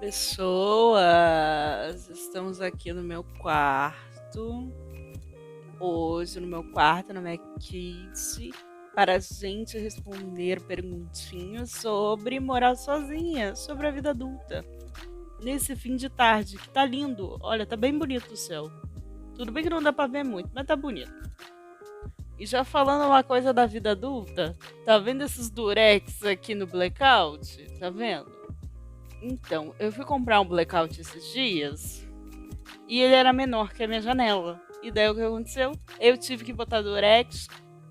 pessoas! Estamos aqui no meu quarto, hoje no meu quarto, na minha kitchen, para a gente responder perguntinhas sobre morar sozinha, sobre a vida adulta. Nesse fim de tarde, que tá lindo, olha, tá bem bonito o céu. Tudo bem que não dá pra ver muito, mas tá bonito. E já falando uma coisa da vida adulta, tá vendo esses durex aqui no blackout? Tá vendo? Então, eu fui comprar um blackout esses dias e ele era menor que a minha janela. E daí o que aconteceu? Eu tive que botar durex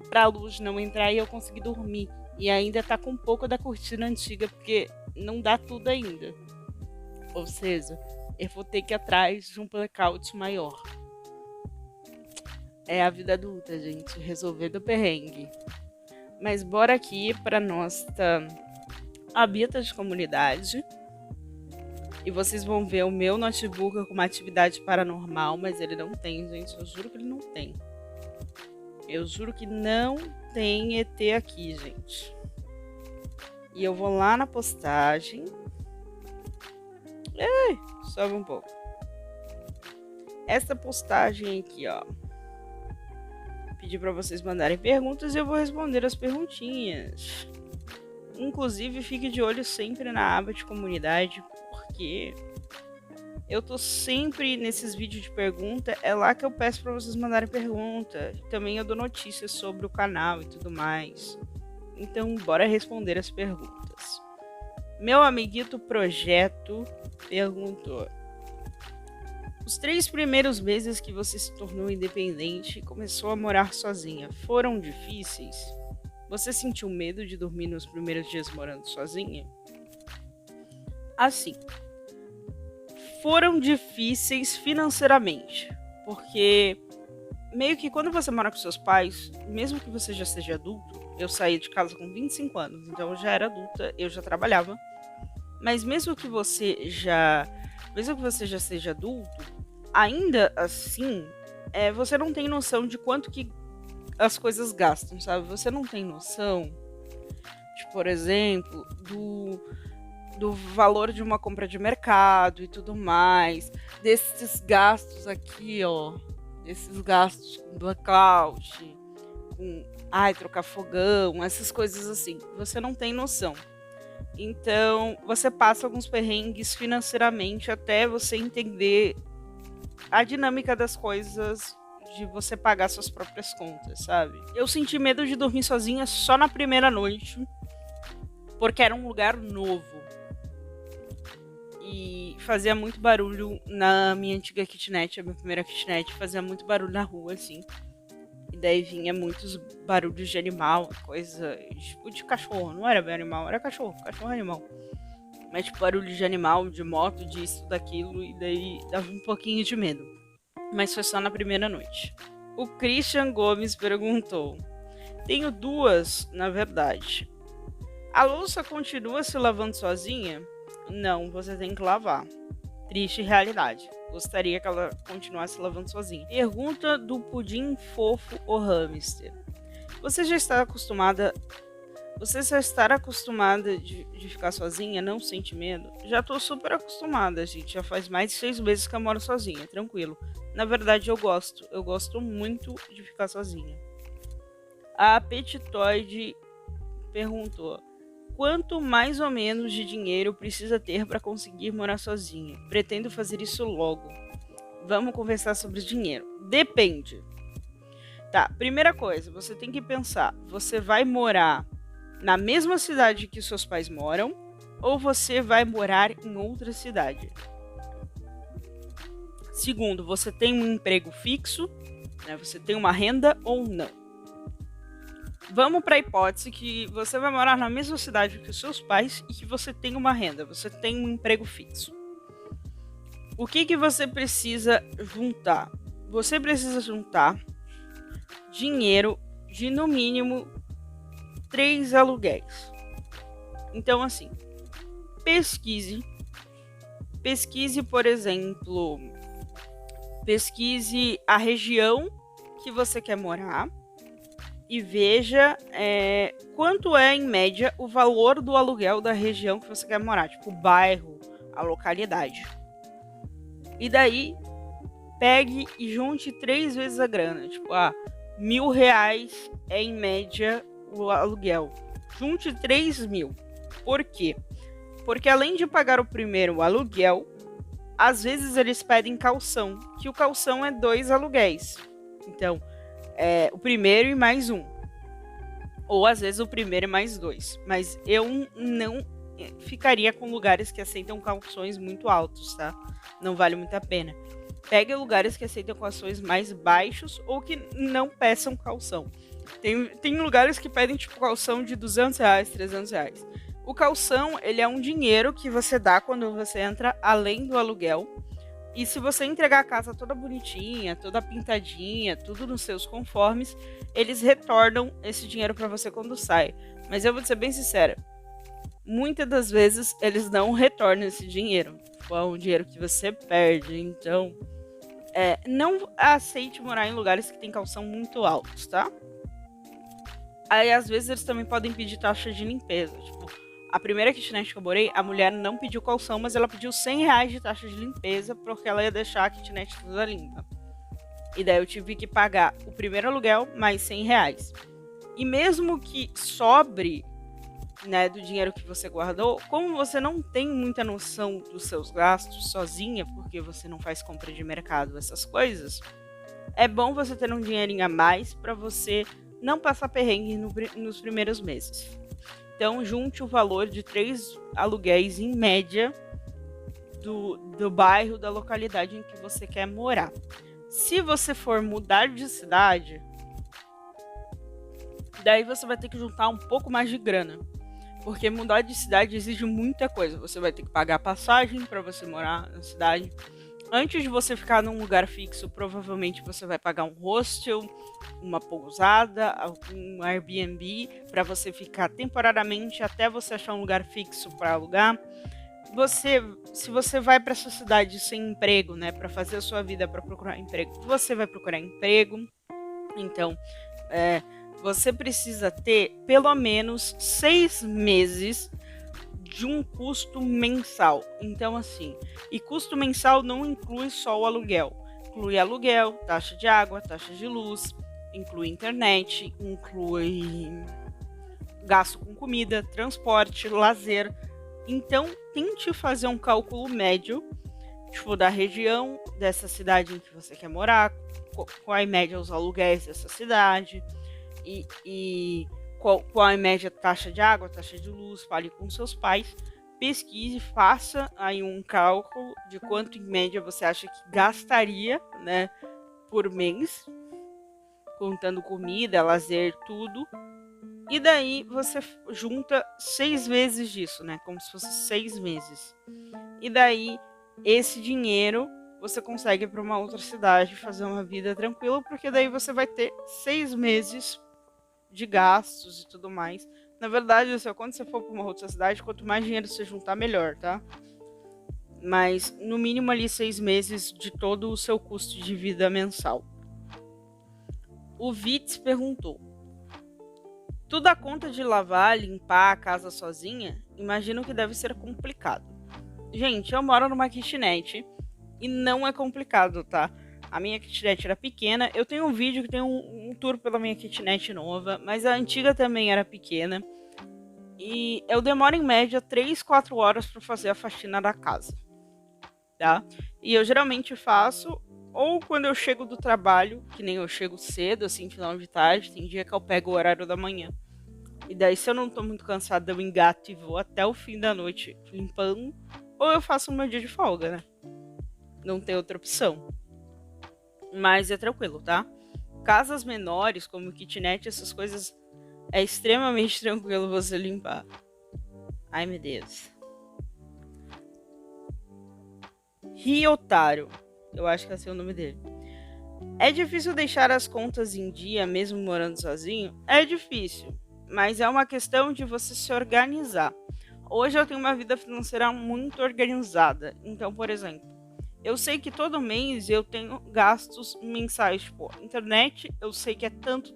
pra luz não entrar e eu consegui dormir. E ainda tá com um pouco da cortina antiga, porque não dá tudo ainda. Ou seja, eu vou ter que ir atrás de um blackout maior. É a vida adulta, gente, resolver do perrengue. Mas bora aqui pra nossa habita de comunidade. E vocês vão ver o meu notebook com uma atividade paranormal, mas ele não tem, gente. Eu juro que ele não tem. Eu juro que não tem ET aqui, gente. E eu vou lá na postagem. Ei, sobe um pouco. Essa postagem aqui, ó. Pedi para vocês mandarem perguntas e eu vou responder as perguntinhas. Inclusive, fique de olho sempre na aba de comunidade, porque eu tô sempre nesses vídeos de pergunta, é lá que eu peço para vocês mandarem pergunta. Também eu dou notícias sobre o canal e tudo mais. Então, bora responder as perguntas. Meu amiguito Projeto perguntou: os 3 primeiros meses que você se tornou independente e começou a morar sozinha foram difíceis? Você sentiu medo de dormir nos primeiros dias morando sozinha? Assim, foram difíceis financeiramente, porque meio que quando você mora com seus pais, mesmo que você já seja adulto, eu saí de casa com 25 anos, então eu já era adulta, eu já trabalhava, mas mesmo que você já seja adulto, ainda assim, você não tem noção de quanto que as coisas gastam, sabe? Você não tem noção, de, por exemplo, do valor de uma compra de mercado e tudo mais, desses gastos aqui, ó, desses gastos com blackout, com trocar fogão, essas coisas assim, você não tem noção. Então, você passa alguns perrengues financeiramente até você entender a dinâmica das coisas, de você pagar suas próprias contas, sabe? Eu senti medo de dormir sozinha só na primeira noite, porque era um lugar novo. E fazia muito barulho na minha antiga kitnet, a minha primeira kitnet, fazia muito barulho na rua, assim. E daí vinha muitos barulhos de animal, coisa tipo de cachorro. Não era bem animal, era cachorro animal. Mas tipo barulho de animal, de moto, disso, daquilo, e daí dava um pouquinho de medo. Mas foi só na primeira noite. O Christian Gomes perguntou: tenho 2, na verdade. A louça continua se lavando sozinha? Não, você tem que lavar. Triste realidade. Gostaria que ela continuasse lavando sozinha. Pergunta do Pudim Fofo ou Hamster: Você já está acostumada de ficar sozinha? Não sente medo? Já tô super acostumada, gente. Já faz mais de 6 meses que eu moro sozinha, tranquilo. Na verdade, eu gosto muito de ficar sozinha. A Petitoide perguntou: quanto mais ou menos de dinheiro precisa ter para conseguir morar sozinha? Pretendo fazer isso logo. Vamos conversar sobre dinheiro. Depende. Tá, primeira coisa, você tem que pensar: você vai morar na mesma cidade que seus pais moram ou você vai morar em outra cidade? Segundo, você tem um emprego fixo, né? Você tem uma renda ou não? Vamos para a hipótese que você vai morar na mesma cidade que os seus pais e que você tem uma renda, você tem um emprego fixo. O que você precisa juntar? Você precisa juntar dinheiro de no mínimo 3 aluguéis. Então, assim, pesquise, por exemplo, pesquise a região que você quer morar e veja quanto é, em média, o valor do aluguel da região que você quer morar. Tipo, o bairro, a localidade. E daí, pegue e junte 3 vezes a grana. Tipo, R$1.000 é em média o aluguel. Junte 3.000. Por quê? Porque além de pagar o primeiro aluguel, às vezes eles pedem calção, que o calção é 2 aluguéis. Então, o primeiro e mais um. Ou às vezes o primeiro e mais 2. Mas eu não ficaria com lugares que aceitam calções muito altos, tá? Não vale muito a pena. Pegue lugares que aceitam calções mais baixos ou que não peçam calção. Tem lugares que pedem tipo calção de R$200, R$300. O calção, ele é um dinheiro que você dá quando você entra além do aluguel. E se você entregar a casa toda bonitinha, toda pintadinha, tudo nos seus conformes, eles retornam esse dinheiro para você quando sai. Mas eu vou ser bem sincera, muitas das vezes eles não retornam esse dinheiro. É um dinheiro que você perde, então não aceite morar em lugares que tem calção muito altos, tá? Aí às vezes eles também podem pedir taxa de limpeza, tipo, a primeira kitnet que eu morei, a mulher não pediu calção, mas ela pediu R$100 de taxa de limpeza porque ela ia deixar a kitnet toda limpa. E daí eu tive que pagar o primeiro aluguel mais R$100. E mesmo que sobre, né, do dinheiro que você guardou, como você não tem muita noção dos seus gastos sozinha, porque você não faz compra de mercado, essas coisas, é bom você ter um dinheirinho a mais para você não passar perrengue nos primeiros meses. Então, junte o valor de 3 aluguéis em média do bairro, da localidade em que você quer morar. Se você for mudar de cidade, daí você vai ter que juntar um pouco mais de grana. Porque mudar de cidade exige muita coisa. Você vai ter que pagar passagem para você morar na cidade. Antes de você ficar num lugar fixo, provavelmente você vai pagar um hostel, uma pousada, um Airbnb para você ficar temporariamente até você achar um lugar fixo para alugar. Se você vai para essa cidade sem emprego, né, para fazer a sua vida, para procurar emprego, você vai procurar emprego. Então, você precisa ter pelo menos 6 meses de um custo mensal. Então, assim, e custo mensal não inclui só o aluguel. Inclui aluguel, taxa de água, taxa de luz, inclui internet, inclui gasto com comida, transporte, lazer. Então, tente fazer um cálculo médio, tipo, da região dessa cidade em que você quer morar, qual é em média os aluguéis dessa cidade, e qual é a média taxa de água, taxa de luz, fale com seus pais, pesquise, faça aí um cálculo de quanto em média você acha que gastaria, né, por mês, contando comida, lazer, tudo. E daí você junta 6 vezes disso, né, como se fosse 6 meses. E daí esse dinheiro você consegue ir para uma outra cidade fazer uma vida tranquila, porque daí você vai ter 6 meses de gastos e tudo mais. Na verdade, assim, quando você for para uma outra cidade, quanto mais dinheiro você juntar, melhor, tá? Mas no mínimo ali 6 meses de todo o seu custo de vida mensal. O Vitz perguntou: tu dá conta de lavar, limpar a casa sozinha? Imagino que deve ser complicado. Gente, eu moro numa kitnet e não é complicado, tá? A minha kitnet era pequena. Eu tenho um vídeo que tem um tour pela minha kitnet nova, mas a antiga também era pequena. E eu demoro em média 3, 4 horas para fazer a faxina da casa, tá? E eu geralmente faço ou quando eu chego do trabalho, que nem eu chego cedo, assim, final de tarde. Tem dia que eu pego o horário da manhã. E daí, se eu não tô muito cansada, eu engato e vou até o fim da noite limpando. Ou eu faço no meu dia de folga, né? Não tem outra opção. Mas é tranquilo, tá? Casas menores, como kitnet, essas coisas, é extremamente tranquilo você limpar. Ai, meu Deus. Ryotaro. Eu acho que esse é o nome dele. É difícil deixar as contas em dia, mesmo morando sozinho? É difícil, mas é uma questão de você se organizar. Hoje eu tenho uma vida financeira muito organizada. Então, por exemplo, eu sei que todo mês eu tenho gastos mensais, tipo, internet, eu sei que é tanto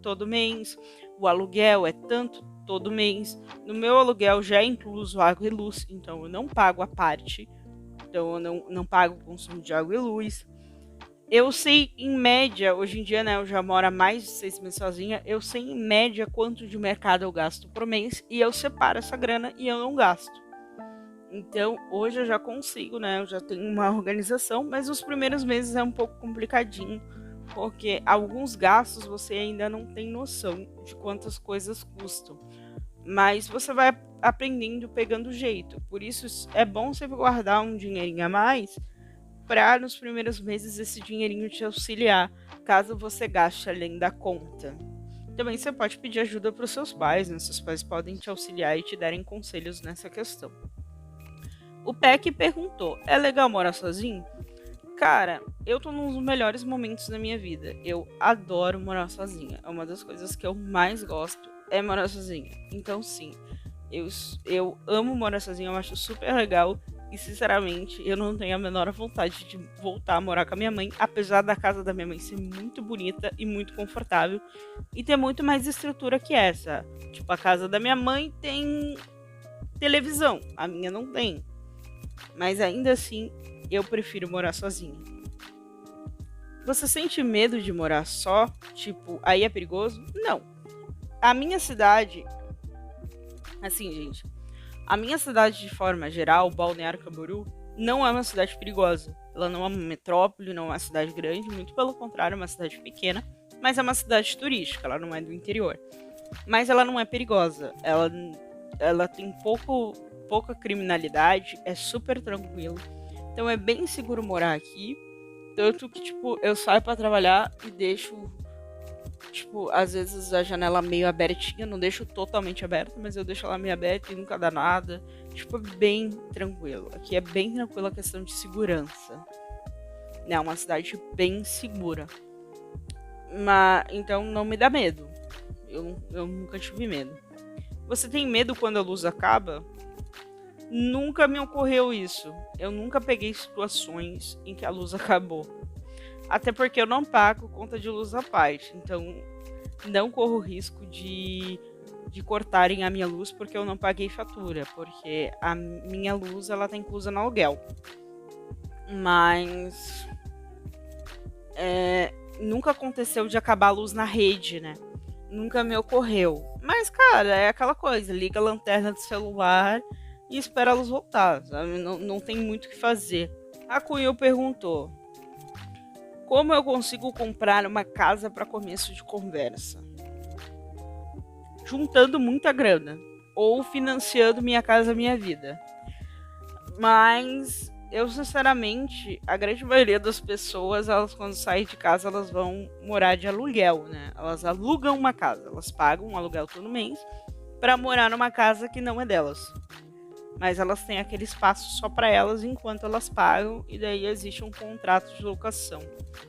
todo mês, o aluguel é tanto todo mês. No meu aluguel já é incluso água e luz, então eu não pago a parte. Então eu não pago o consumo de água e luz. Eu sei em média, hoje em dia, né, eu já moro há mais de 6 meses sozinha, eu sei em média quanto de mercado eu gasto por mês e eu separo essa grana e eu não gasto. Então, hoje eu já consigo, né, eu já tenho uma organização, mas os primeiros meses é um pouco complicadinho, porque alguns gastos você ainda não tem noção de quantas coisas custam. Mas você vai aprendendo, pegando jeito. Por isso é bom você guardar um dinheirinho a mais para nos primeiros meses esse dinheirinho te auxiliar, caso você gaste além da conta. Também você pode pedir ajuda para os seus pais, né? Seus pais podem te auxiliar e te darem conselhos nessa questão. O Peck perguntou: é legal morar sozinho? Cara, eu tô num dos melhores momentos da minha vida. Eu adoro morar sozinha. É uma das coisas que eu mais gosto, é morar sozinha. Então, sim, eu amo morar sozinha, eu acho super legal. E, sinceramente, eu não tenho a menor vontade de voltar a morar com a minha mãe, apesar da casa da minha mãe ser muito bonita e muito confortável e ter muito mais estrutura que essa. Tipo, a casa da minha mãe tem televisão, a minha não tem. Mas ainda assim, eu prefiro morar sozinha. Você sente medo de morar só? Tipo, aí é perigoso? Não. A minha cidade... Assim, gente... A minha cidade, de forma geral, Balneário Camboriú, não é uma cidade perigosa. Ela não é uma metrópole, não é uma cidade grande, muito pelo contrário, é uma cidade pequena, mas é uma cidade turística, ela não é do interior. Mas ela não é perigosa, ela tem pouca criminalidade, é super tranquilo. Então é bem seguro morar aqui, tanto que, tipo, eu saio pra trabalhar e deixo... Tipo, às vezes a janela meio abertinha, não deixo totalmente aberta, mas eu deixo ela meio aberta e nunca dá nada. Tipo, é bem tranquilo. Aqui é bem tranquilo a questão de segurança. É uma cidade bem segura. Mas, então não me dá medo. Eu nunca tive medo. Você tem medo quando a luz acaba? Nunca me ocorreu isso. Eu nunca peguei situações em que a luz acabou. Até porque eu não pago conta de luz à parte. Então, não corro risco de cortarem a minha luz porque eu não paguei fatura. Porque a minha luz, ela tá inclusa no aluguel. Mas... nunca aconteceu de acabar a luz na rede, né? Nunca me ocorreu. Mas, cara, é aquela coisa. Liga a lanterna do celular e espera a luz voltar, sabe? Não tem muito o que fazer. A Cunhil perguntou: como eu consigo comprar uma casa para começo de conversa? Juntando muita grana ou financiando Minha Casa Minha Vida. Mas eu, sinceramente, a grande maioria das pessoas, elas quando saem de casa, elas vão morar de aluguel, né? Elas alugam uma casa, elas pagam um aluguel todo mês para morar numa casa que não é delas. Mas elas têm aquele espaço só para elas enquanto elas pagam, e daí existe um contrato de locação.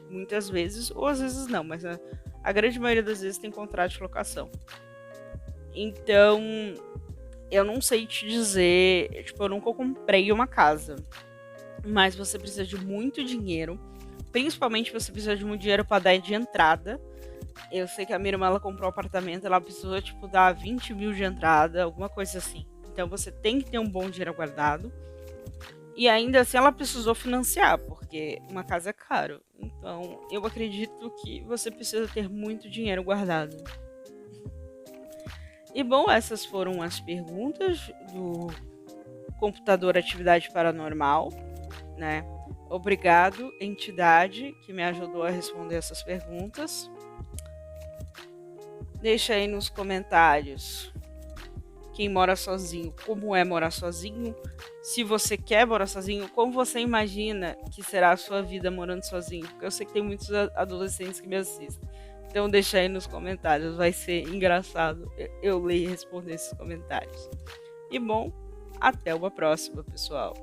Muitas vezes, ou às vezes não, mas a grande maioria das vezes tem contrato de locação. Então, eu não sei te dizer, tipo, eu nunca comprei uma casa, mas você precisa de muito dinheiro, principalmente você precisa de muito dinheiro para dar de entrada. Eu sei que a minha irmã, ela comprou um apartamento, ela precisou, tipo, dar 20 mil de entrada, alguma coisa assim. Então você tem que ter um bom dinheiro guardado. E ainda assim ela precisou financiar, porque uma casa é caro. Então eu acredito que você precisa ter muito dinheiro guardado. E bom, essas foram as perguntas do computador Atividade Paranormal, né? Obrigado, entidade, que me ajudou a responder essas perguntas. Deixa aí nos comentários quem mora sozinho, como é morar sozinho. Se você quer morar sozinho, como você imagina que será a sua vida morando sozinho? Porque eu sei que tem muitos adolescentes que me assistem. Então deixa aí nos comentários, vai ser engraçado eu ler e responder esses comentários. E bom, até uma próxima, pessoal.